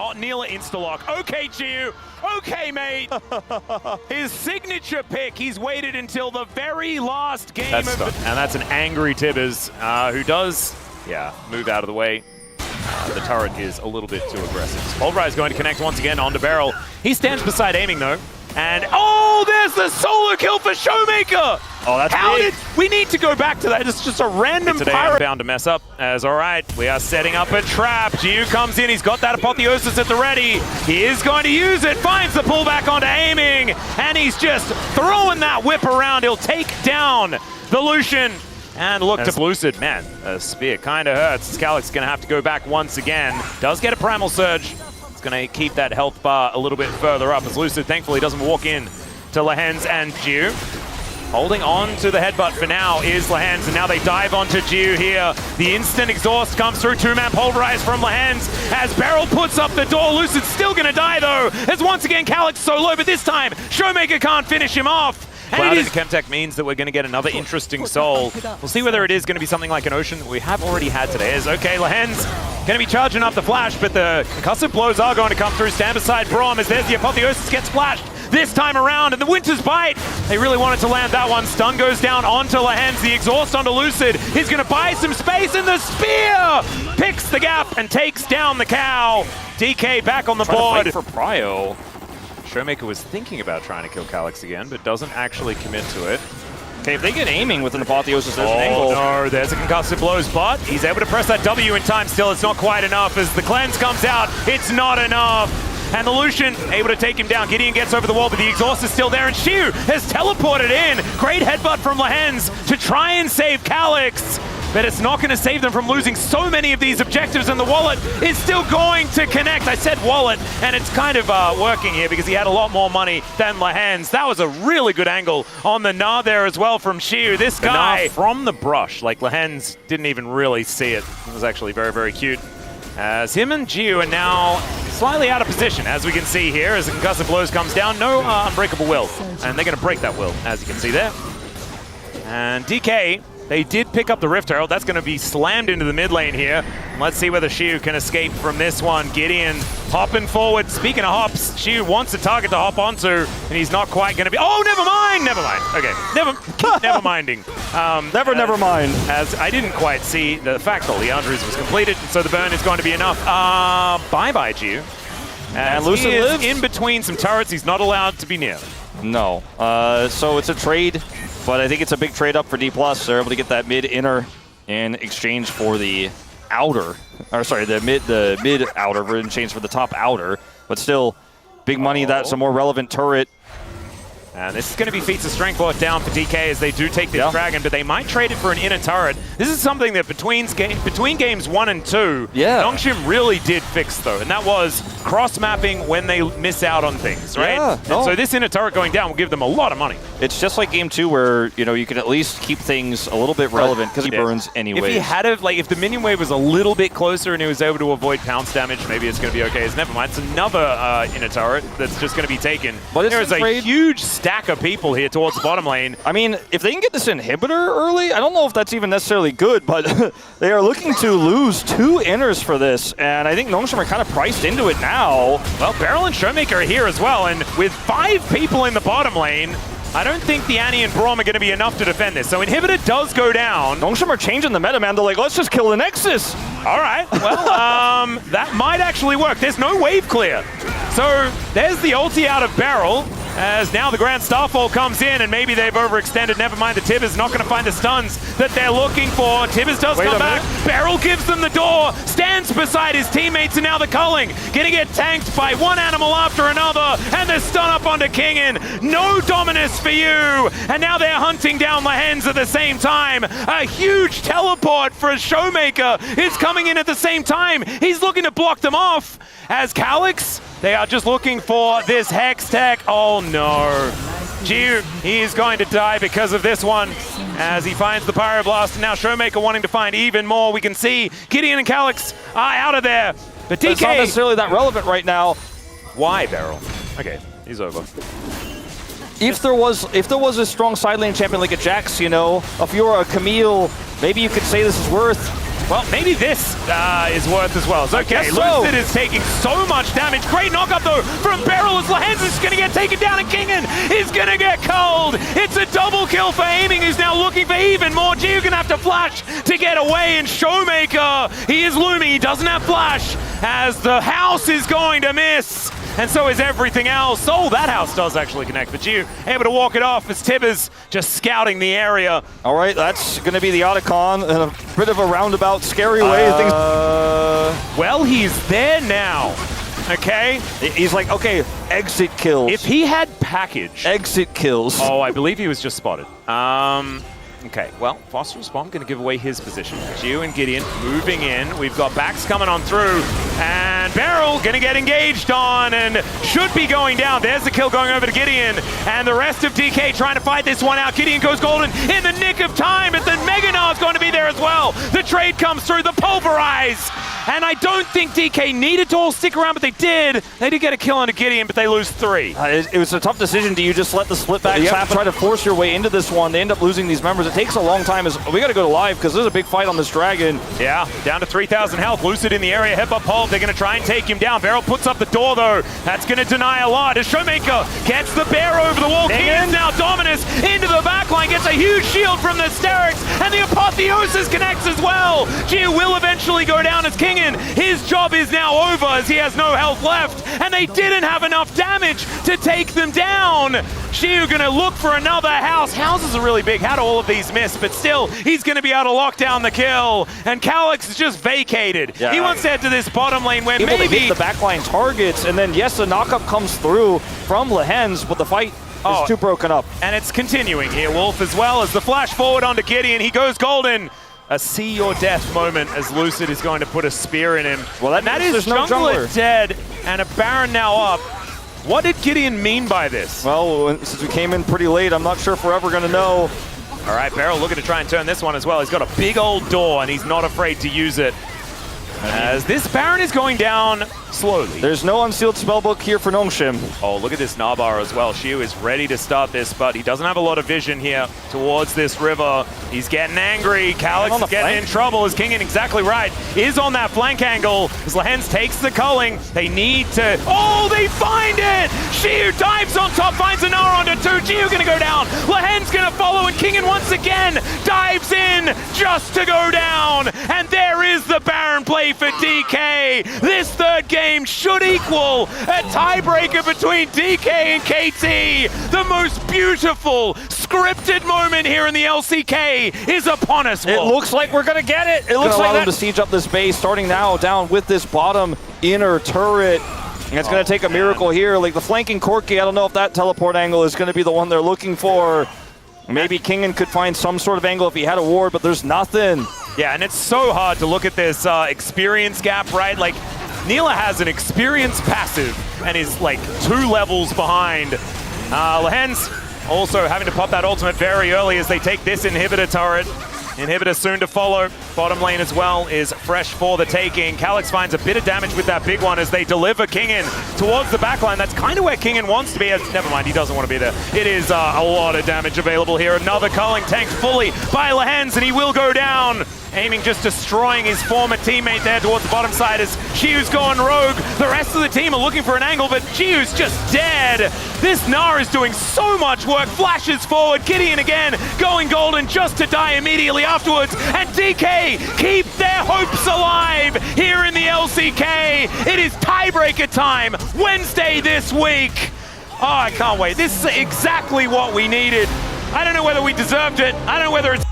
Oh, Neela insta-lock. Okay, Gio. Okay, mate. His signature pick. He's waited until the very last game. And that's an angry Tibbers who does, move out of the way. The turret is a little bit too aggressive. Pulverize going to connect once again onto Beryl. He stands beside aiming though. And oh, there's the solo kill for Showmaker! Oh, that's big. We need to go back to that. It's just a random pirate. Bound to mess up, as all right, we are setting up a trap. Jiu comes in, he's got that Apotheosis at the ready. He is going to use it, finds the pullback onto aiming, and he's just throwing that whip around. He'll take down the Lucian. And look to Lucid. Man, a spear kind of hurts. Calyx going to have to go back once again. Does get a Primal Surge. It's going to keep that health bar a little bit further up as Lucid thankfully doesn't walk in to Lehens and Jiu. Holding on to the headbutt for now is Lehens, and now they dive onto Jiu here. The instant exhaust comes through, two-man pulverize from Lehens as Beryl puts up the door. Lucid's still going to die though, as once again Calyx solo, but this time Showmaker can't finish him off. Cloud into Chemtech means that we're going to get another interesting soul. We'll see whether it is going to be something like an Ocean we have already had today. Is okay, Lehens going to be charging up the flash, but the concussive blows are going to come through. Stand beside Braum as there's the Apotheosis gets flashed this time around, and the Winter's Bite. They really wanted to land that one. Stun goes down onto Lehens. The exhaust onto Lucid. He's going to buy some space, and the spear picks the gap and takes down the cow. DK back on the board. For Prio. Showmaker was thinking about trying to kill Calyx again, but doesn't actually commit to it. Okay, if they get aiming with an Apotheosis, there's an angle. No, there's a concussive blows, but he's able to press that W in time still. It's not quite enough as the cleanse comes out. It's not enough. And the Lucian able to take him down. Gideon gets over the wall, but the exhaust is still there, and Shiu has teleported in. Great headbutt from Lehens to try and save Calyx. But it's not going to save them from losing so many of these objectives, and the wallet is still going to connect. I said wallet, and it's kind of working here because he had a lot more money than Lehens. That was a really good angle on the Gnar there as well from Shiu. This guy from the brush, like Lehens didn't even really see it. It was actually very, very cute. As him and Jiu are now slightly out of position, as we can see here, as the concussive blows comes down. No unbreakable will, and they're going to break that will, as you can see there. And DK, they did pick up the Rift Herald. That's going to be slammed into the mid lane here. Let's see whether Shiu can escape from this one. Gideon hopping forward. Speaking of hops, Shiu wants a target to hop onto, and he's not quite going to be... Oh, never mind! Never mind. Okay, never minding. Never mind. As I didn't quite see the fact that Leandre's was completed, so the burn is going to be enough. Bye-bye, Jiu. And Lucid lives in between some turrets. He's not allowed to be near. No. So it's a trade, but I think it's a big trade up for Dplus. They're able to get that mid-inner in exchange for the outer. Or sorry, the mid-outer in exchange for the top outer. But still, big money. That's a more relevant turret. And this is going to be feats of strength brought down for DK as they do take this dragon, but they might trade it for an inner turret. This is something that between games 1 and 2, Nongshim really did fix though, and that was cross-mapping when they miss out on things, right? And so this inner turret going down will give them a lot of money. It's just like game 2 where, you know, you can at least keep things a little bit relevant because he burns anyways. If he had if the minion wave was a little bit closer and he was able to avoid pounce damage, maybe it's going to be okay. It's never mind. It's another inner turret that's just going to be taken. But there is a huge stack of people here towards the bottom lane. I mean, if they can get this inhibitor early, I don't know if that's even necessarily good, but they are looking to lose 2 inners for this, and I think Nongshim are kind of priced into it now. Well, Beryl and Showmaker are here as well, and with 5 people in the bottom lane, I don't think the Annie and Braum are going to be enough to defend this. So inhibitor does go down. Nongshim are changing the meta, man. They're like, let's just kill the Nexus. All right, well, that might actually work. There's no wave clear. So there's the ulti out of Beryl, as now the Grand Starfall comes in, and maybe they've overextended. Never mind, the Tibbers not going to find the stuns that they're looking for. Tibbers does come back. Beryl gives them the door, stands beside his teammates, and now the culling. Gonna get tanked by one animal after another, and the stun up onto Kingin. No Dominus for you, and now they're hunting down Lehens at the same time. A huge teleport for a Showmaker is coming in at the same time. He's looking to block them off, as Calyx, they are just looking for this Hex Tech. Oh no. Jiu, he is going to die because of this one as he finds the Pyroblast, and now Showmaker wanting to find even more. We can see Gideon and Calyx are out of there. But DK... It's not necessarily that relevant right now. Why, Beryl? Okay, he's over. If there was a strong side lane champion like a Jax, you know, if you're a Camille, maybe you could say this is worth Well, maybe this is worth as well. So, okay, Lucid is taking so much damage. Great knockup, though, from Beryl as Lehens is going to get taken down, and Kingen is going to get cold. It's a double kill for Aiming, who's now looking for even more. Gio going to have to flash to get away, and Showmaker, he is looming. He doesn't have flash, as the house is going to miss. And so is everything else. Oh, that house does actually connect, but Gio able to walk it off as Tibbers just scouting the area. All right, that's going to be the Otacon in a bit of a roundabout, scary way. Well, he's there now, okay? He's like, okay, exit kills. If he had package. Exit kills. Oh, I believe he was just spotted. Okay, well, Phosphorus Bomb going to give away his position. Gio and Gideon moving in. We've got backs coming on through. And Beryl going to get engaged on and should be going down. There's the kill going over to Gideon. And the rest of DK trying to fight this one out. Gideon goes golden in the nick of time, but then Meganar's going to be there as well. The trade comes through, the pulverize. And I don't think DK needed to all stick around, but they did. They did get a kill onto Gideon, but they lose 3. It was a tough decision. Do you just let the split backs happen? Try to force your way into this one. They end up losing these members. It takes a long time. We got to go to live because there's a big fight on this dragon. Yeah, down to 3,000 health. Lucid in the area. Headbutt Pulp. They're going to try and take him down. Beryl puts up the door, though. That's going to deny a lot as Showmaker gets the bear over the wall. Kingen's now Dominus into the backline. Gets a huge shield from the Sterix. And the Apotheosis connects as well. Gio will eventually go down as Kingen. His job is now over as he has no health left. And they didn't have enough damage to take them down. Gio going to look for another house. Houses are really big. How do all of these miss? But still, he's going to be able to lock down the kill. And Calyx is just vacated. Yeah, he wants to head to this bottom lane where maybe hit the backline targets. And then, yes, the knockup comes through from Lehens, but the fight is too broken up. And it's continuing here, Wolf, as well as the flash forward onto Gideon. He goes golden. A see your death moment as Lucid is going to put a spear in him. Well, that is Jungler dead and a Baron now up. What did Gideon mean by this? Well, since we came in pretty late, I'm not sure if we're ever going to know. All right, Beryl looking to try and turn this one as well. He's got a big old door, and he's not afraid to use it. As this Baron is going down slowly. There's no unsealed spellbook here for Nongshim. Oh, look at this Nabar as well. Shiu is ready to start this, but he doesn't have a lot of vision here towards this river. He's getting angry. Calyx is getting in trouble as Kingen, exactly right, is on that flank angle. As Lehens takes the culling. They need to... Oh, they find it! Shiu dives on top, finds a Nara onto 2. Gio gonna go down. Lehens gonna follow, and Kingen once again dives in just to go down. And there is the Baron play for DK. This third game should equal a tiebreaker between DK and KT. The most beautiful scripted moment here in the LCK is upon us. It looks like we're gonna get it. It looks like them to siege up this base, starting now down with this bottom inner turret. And it's going to take a miracle here. Like the flanking Corki, I don't know if that teleport angle is going to be the one they're looking for. Maybe Kingen could find some sort of angle if he had a ward, but there's nothing. Yeah, and it's so hard to look at this experience gap, right? Like, Neela has an experience passive and is like 2 levels behind. Lehens also having to pop that ultimate very early as they take this inhibitor turret. Inhibitor soon to follow. Bottom lane as well is fresh for the taking. Calyx finds a bit of damage with that big one as they deliver Kingen towards the backline. That's kind of where Kingen wants to be. Never mind, he doesn't want to be there. It is a lot of damage available here. Another culling tanked fully by Lehens, and he will go down. Aiming, just destroying his former teammate there towards the bottom side as Chiu's going rogue. The rest of the team are looking for an angle, but Chiu's just dead. This Gnar is doing so much work. Flashes forward. Gideon again going golden just to die immediately afterwards. And DK keep their hopes alive here in the LCK. It is tiebreaker time. Wednesday this week. Oh, I can't wait. This is exactly what we needed. I don't know whether we deserved it. I don't know whether it's